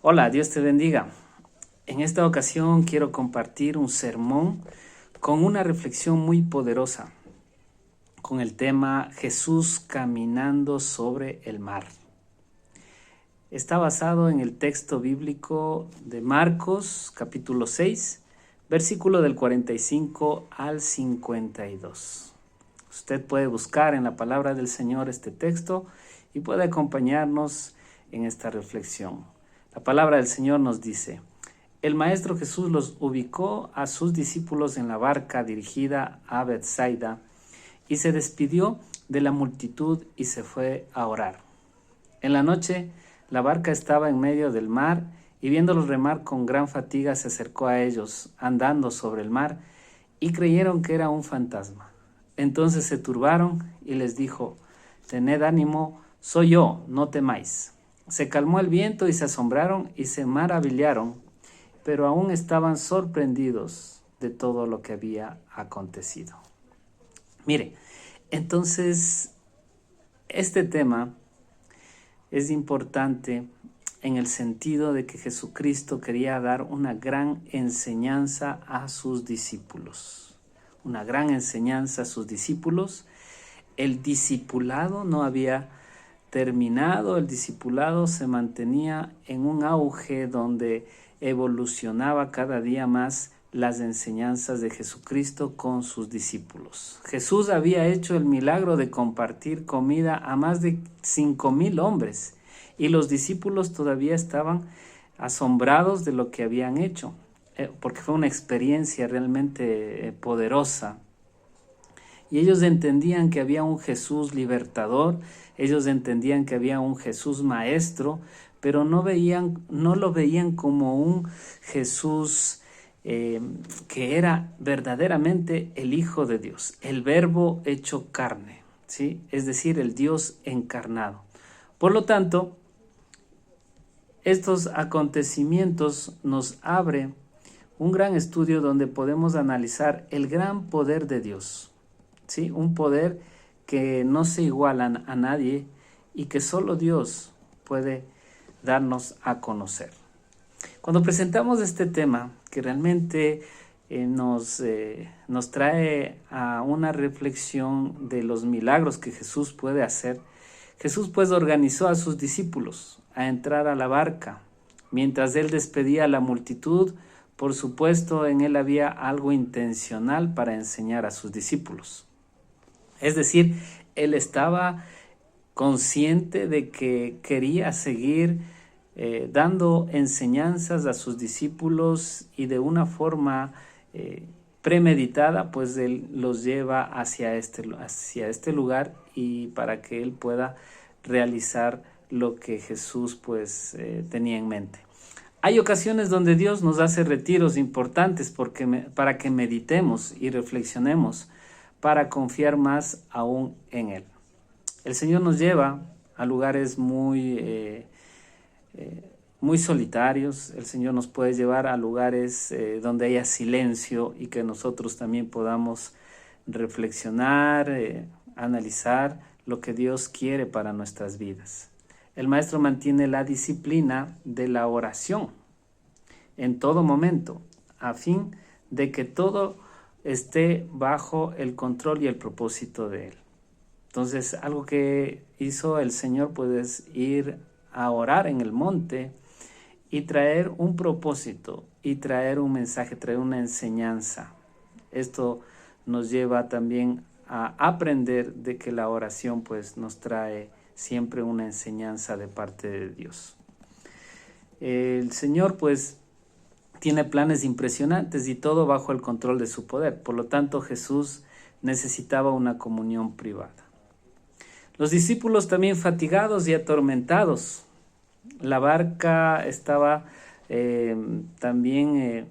Hola, Dios te bendiga. En esta ocasión quiero compartir un sermón con una reflexión muy poderosa, con el tema Jesús caminando sobre el mar. Está basado en el texto bíblico de Marcos, capítulo 6, versículo del 45 al 52. Usted puede buscar en la palabra del Señor este texto y puede acompañarnos en esta reflexión. La palabra del Señor nos dice: el Maestro Jesús los ubicó a sus discípulos en la barca dirigida a Betsaida y se despidió de la multitud y se fue a orar. En la noche, la barca estaba en medio del mar y viéndolos remar con gran fatiga se acercó a ellos, andando sobre el mar, y creyeron que era un fantasma. Entonces se turbaron y les dijo: tened ánimo, soy yo, no temáis. Se calmó el viento y se asombraron y se maravillaron, pero aún estaban sorprendidos de todo lo que había acontecido. Mire, entonces este tema es importante en el sentido de que Jesucristo quería dar una gran enseñanza a sus discípulos. Una gran enseñanza a sus discípulos. El discipulado no había terminado, el discipulado se mantenía en un auge donde evolucionaba cada día más las enseñanzas de Jesucristo con sus discípulos. Jesús había hecho el milagro de compartir comida a más de 5,000 hombres y los discípulos todavía estaban asombrados de lo que habían hecho, porque fue una experiencia realmente poderosa. Y ellos entendían que había un Jesús libertador, ellos entendían que había un Jesús maestro, pero no lo veían como un Jesús que era verdaderamente el Hijo de Dios, el Verbo hecho carne, ¿sí? Es decir, el Dios encarnado. Por lo tanto, estos acontecimientos nos abren un gran estudio donde podemos analizar el gran poder de Dios, ¿sí? Un poder que no se iguala a nadie y que solo Dios puede darnos a conocer. Cuando presentamos este tema, que realmente nos trae a una reflexión de los milagros que Jesús puede hacer, Jesús pues organizó a sus discípulos a entrar a la barca. Mientras él despedía a la multitud, por supuesto en él había algo intencional para enseñar a sus discípulos. Es decir, él estaba consciente de que quería seguir dando enseñanzas a sus discípulos y de una forma premeditada, pues él los lleva hacia este lugar y para que él pueda realizar lo que Jesús pues tenía en mente. Hay ocasiones donde Dios nos hace retiros importantes para que meditemos y reflexionemos, para confiar más aún en Él. El Señor nos lleva a lugares muy solitarios. El Señor nos puede llevar a lugares donde haya silencio y que nosotros también podamos reflexionar, analizar lo que Dios quiere para nuestras vidas. El Maestro mantiene la disciplina de la oración en todo momento, a fin de que todo esté bajo el control y el propósito de Él. Entonces, algo que hizo el Señor pues es ir a orar en el monte y traer un propósito y traer un mensaje, traer una enseñanza. Esto nos lleva también a aprender de que la oración pues nos trae siempre una enseñanza de parte de Dios. El Señor pues tiene planes impresionantes y todo bajo el control de su poder. Por lo tanto, Jesús necesitaba una comunión privada. Los discípulos también fatigados y atormentados. La barca estaba también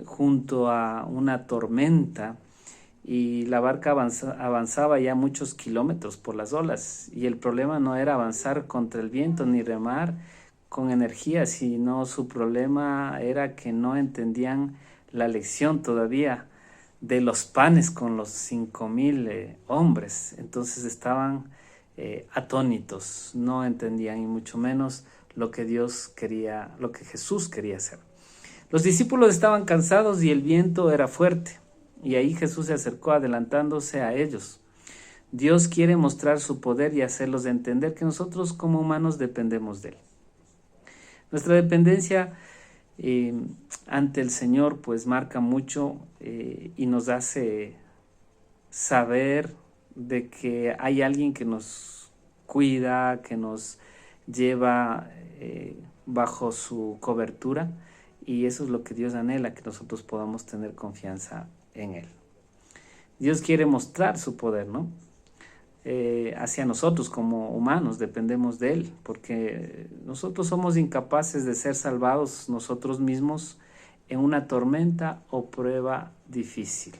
junto a una tormenta y la barca avanzaba ya muchos kilómetros por las olas y el problema no era avanzar contra el viento ni remar con energía, sino su problema era que no entendían la lección todavía de los panes con los 5,000 hombres. Entonces estaban atónitos, no entendían y mucho menos lo que Jesús quería hacer. Los discípulos estaban cansados y el viento era fuerte, y ahí Jesús se acercó adelantándose a ellos. Dios quiere mostrar su poder y hacerlos entender que nosotros como humanos dependemos de Él. Nuestra dependencia ante el Señor pues marca mucho y nos hace saber de que hay alguien que nos cuida, que nos lleva bajo su cobertura, y eso es lo que Dios anhela, que nosotros podamos tener confianza en Él. Dios quiere mostrar su poder, ¿no? Hacia nosotros como humanos dependemos de Él, porque nosotros somos incapaces de ser salvados nosotros mismos en una tormenta o prueba difícil.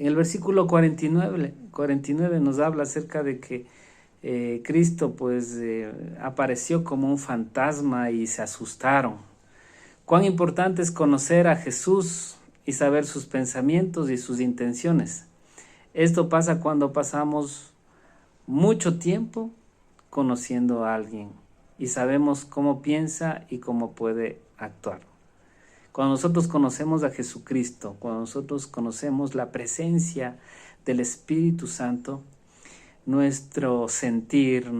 En el versículo 49 nos habla acerca de que Cristo pues apareció como un fantasma y se asustaron. Cuán importante es conocer a Jesús y saber sus pensamientos y sus intenciones. Esto pasa cuando pasamos mucho tiempo conociendo a alguien y sabemos cómo piensa y cómo puede actuar. Cuando nosotros conocemos a Jesucristo, cuando nosotros conocemos la presencia del Espíritu Santo, nuestro sentir,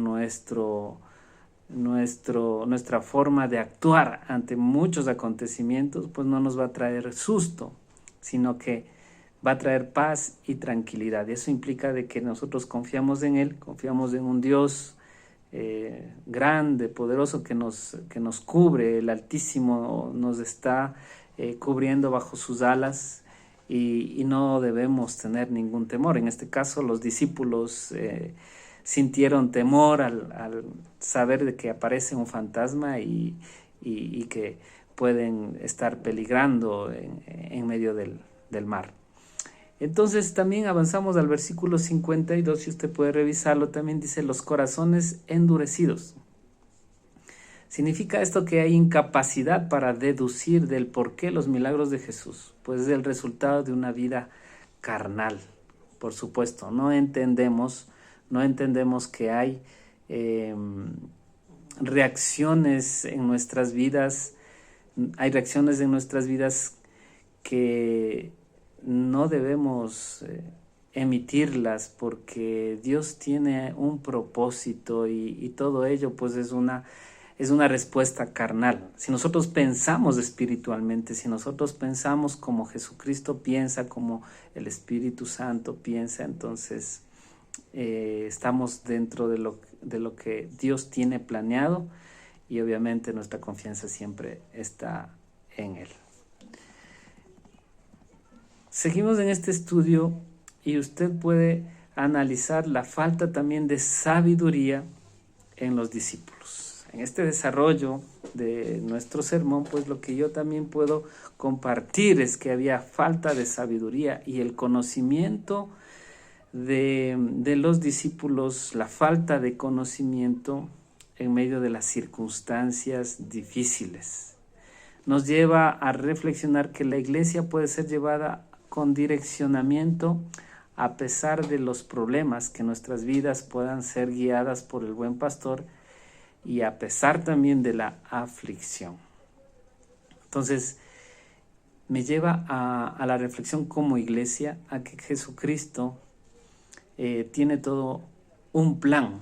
nuestra forma de actuar ante muchos acontecimientos, pues no nos va a traer susto, sino que va a traer paz y tranquilidad. Y eso implica de que nosotros confiamos en Él, confiamos en un Dios grande, poderoso, que nos cubre. El Altísimo nos está cubriendo bajo sus alas y no debemos tener ningún temor. En este caso, los discípulos sintieron temor al saber de que aparece un fantasma y que pueden estar peligrando en medio del mar. Entonces también avanzamos al versículo 52, si usted puede revisarlo, también dice los corazones endurecidos. ¿Significa esto que hay incapacidad para deducir del por qué los milagros de Jesús? Pues es el resultado de una vida carnal, por supuesto. No entendemos que hay reacciones en nuestras vidas, que no debemos emitirlas, porque Dios tiene un propósito y todo ello pues es una respuesta carnal. Si nosotros pensamos espiritualmente, si nosotros pensamos como Jesucristo piensa, como el Espíritu Santo piensa, entonces estamos dentro de lo que Dios tiene planeado, y obviamente nuestra confianza siempre está en Él. Seguimos en este estudio y usted puede analizar la falta también de sabiduría en los discípulos. En este desarrollo de nuestro sermón, pues lo que yo también puedo compartir es que había falta de sabiduría, y el conocimiento de los discípulos, la falta de conocimiento en medio de las circunstancias difíciles, nos lleva a reflexionar que la iglesia puede ser llevada con direccionamiento a pesar de los problemas, que nuestras vidas puedan ser guiadas por el buen pastor, y a pesar también de la aflicción. Entonces, me lleva a la reflexión como iglesia, a que Jesucristo tiene todo un plan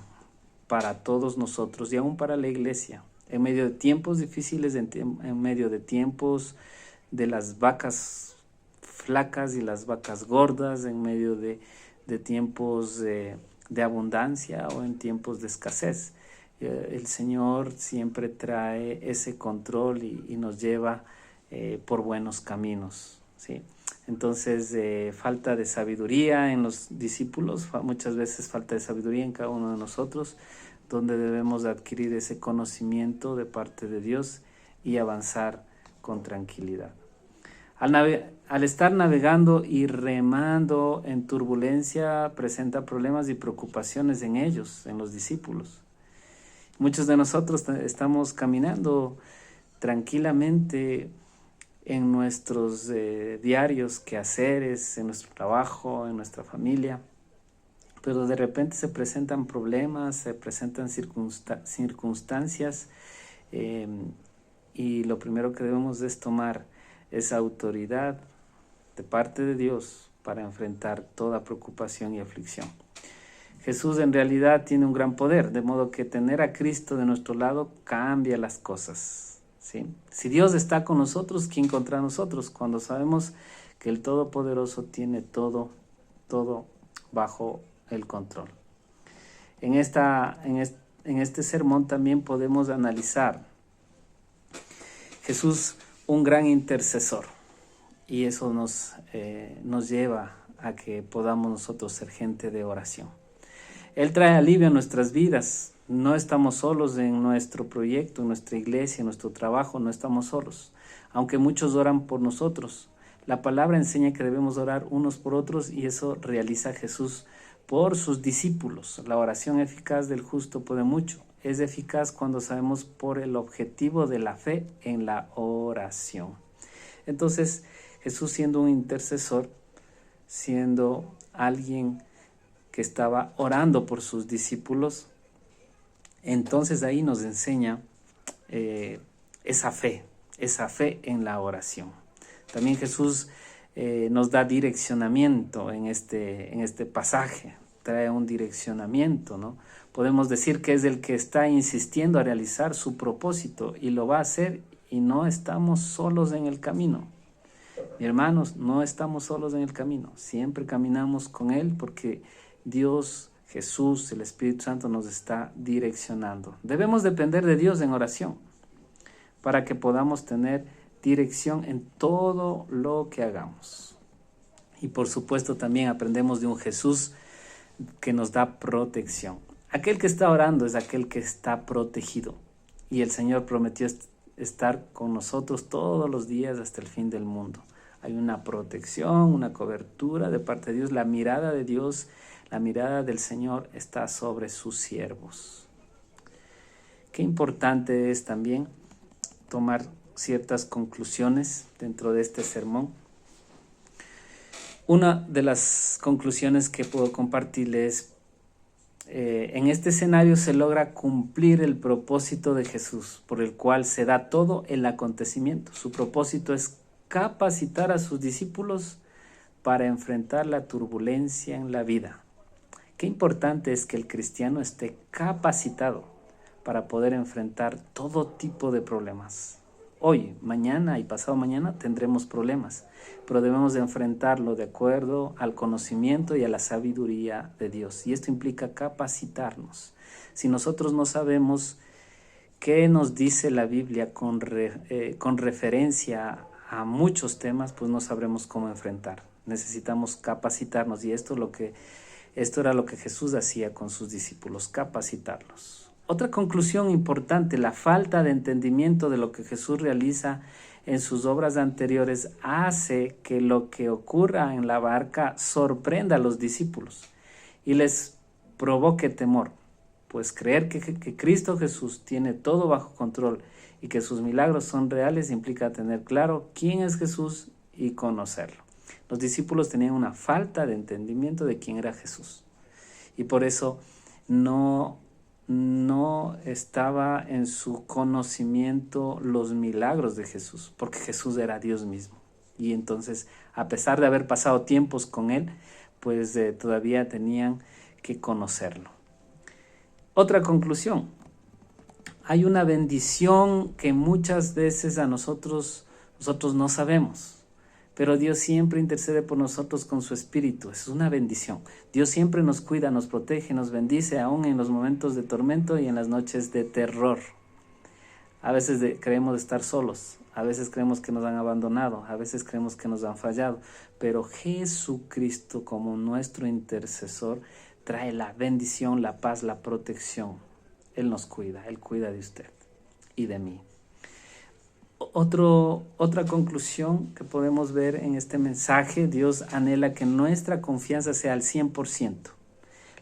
para todos nosotros y aún para la iglesia, en medio de tiempos difíciles, en medio de tiempos de las vacas flacas y las vacas gordas, en medio de tiempos de abundancia o en tiempos de escasez. El Señor siempre trae ese control y nos lleva por buenos caminos, ¿sí? Entonces, falta de sabiduría en los discípulos, muchas veces falta de sabiduría en cada uno de nosotros, donde debemos adquirir ese conocimiento de parte de Dios y avanzar con tranquilidad. Al estar navegando y remando en turbulencia, presenta problemas y preocupaciones en ellos, en los discípulos. Muchos de nosotros estamos caminando tranquilamente en nuestros diarios quehaceres, en nuestro trabajo, en nuestra familia, pero de repente se presentan problemas, se presentan circunstancias, y lo primero que debemos es tomar esa autoridad de parte de Dios para enfrentar toda preocupación y aflicción. Jesús en realidad tiene un gran poder, de modo que tener a Cristo de nuestro lado cambia las cosas, ¿sí? Si Dios está con nosotros, ¿quién contra nosotros? Cuando sabemos que el Todopoderoso tiene todo bajo el control. En este sermón también podemos analizar Jesús, un gran intercesor, y eso nos lleva a que podamos nosotros ser gente de oración. Él trae alivio a nuestras vidas. No estamos solos en nuestro proyecto, en nuestra iglesia, en nuestro trabajo, no estamos solos. Aunque muchos oran por nosotros, la palabra enseña que debemos orar unos por otros, y eso realiza Jesús por sus discípulos. La oración eficaz del justo puede mucho. Es eficaz cuando sabemos por el objetivo de la fe en la oración. Entonces, Jesús, siendo un intercesor, siendo alguien que estaba orando por sus discípulos, entonces ahí nos enseña esa fe en la oración. También Jesús nos da direccionamiento en este pasaje, trae un direccionamiento, ¿no? Podemos decir que es el que está insistiendo a realizar su propósito y lo va a hacer, y no estamos solos en el camino. Mi hermanos, no estamos solos en el camino, siempre caminamos con Él porque Dios, Jesús, el Espíritu Santo nos está direccionando. Debemos depender de Dios en oración para que podamos tener dirección en todo lo que hagamos. Y por supuesto también aprendemos de un Jesús que nos da protección. Aquel que está orando es aquel que está protegido, y el Señor prometió estar con nosotros todos los días hasta el fin del mundo. Hay una protección, una cobertura de parte de Dios. La mirada de Dios, la mirada del Señor está sobre sus siervos. Qué importante es también tomar ciertas conclusiones dentro de este sermón. Una de las conclusiones que puedo compartirles es, en este escenario se logra cumplir el propósito de Jesús, por el cual se da todo el acontecimiento. Su propósito es capacitar a sus discípulos para enfrentar la turbulencia en la vida. Qué importante es que el cristiano esté capacitado para poder enfrentar todo tipo de problemas. Hoy, mañana y pasado mañana tendremos problemas, pero debemos de enfrentarlo de acuerdo al conocimiento y a la sabiduría de Dios. Y esto implica capacitarnos. Si nosotros no sabemos qué nos dice la Biblia con referencia a muchos temas, pues no sabremos cómo enfrentar. Necesitamos capacitarnos, y esto era lo que Jesús hacía con sus discípulos, capacitarlos. Otra conclusión importante: la falta de entendimiento de lo que Jesús realiza en sus obras anteriores hace que lo que ocurra en la barca sorprenda a los discípulos y les provoque temor, pues creer que Cristo Jesús tiene todo bajo control y que sus milagros son reales implica tener claro quién es Jesús y conocerlo. Los discípulos tenían una falta de entendimiento de quién era Jesús, y por eso no estaba en su conocimiento los milagros de Jesús, porque Jesús era Dios mismo. Y entonces, a pesar de haber pasado tiempos con Él, pues todavía tenían que conocerlo. Otra conclusión: hay una bendición que muchas veces nosotros no sabemos, pero Dios siempre intercede por nosotros con su Espíritu. Es una bendición. Dios siempre nos cuida, nos protege, nos bendice, aún en los momentos de tormento y en las noches de terror. A veces creemos estar solos, a veces creemos que nos han abandonado, a veces creemos que nos han fallado, pero Jesucristo, como nuestro intercesor, trae la bendición, la paz, la protección. Él nos cuida, Él cuida de usted y de mí. Otra conclusión que podemos ver en este mensaje: Dios anhela que nuestra confianza sea al 100%.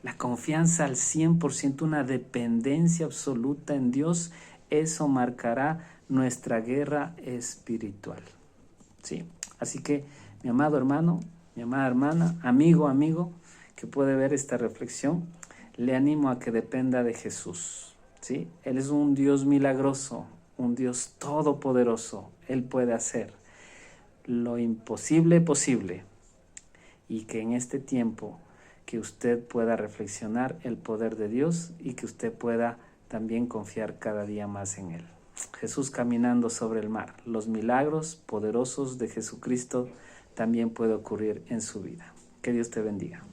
La confianza al 100%, una dependencia absoluta en Dios, eso marcará nuestra guerra espiritual. ¿Sí? Así que, mi amado hermano, mi amada hermana, amigo, que puede ver esta reflexión, le animo a que dependa de Jesús, ¿sí? Él es un Dios milagroso, un Dios todopoderoso. Él puede hacer lo imposible posible, y que en este tiempo que usted pueda reflexionar el poder de Dios y que usted pueda también confiar cada día más en Él. Jesús caminando sobre el mar. Los milagros poderosos de Jesucristo también pueden ocurrir en su vida. Que Dios te bendiga.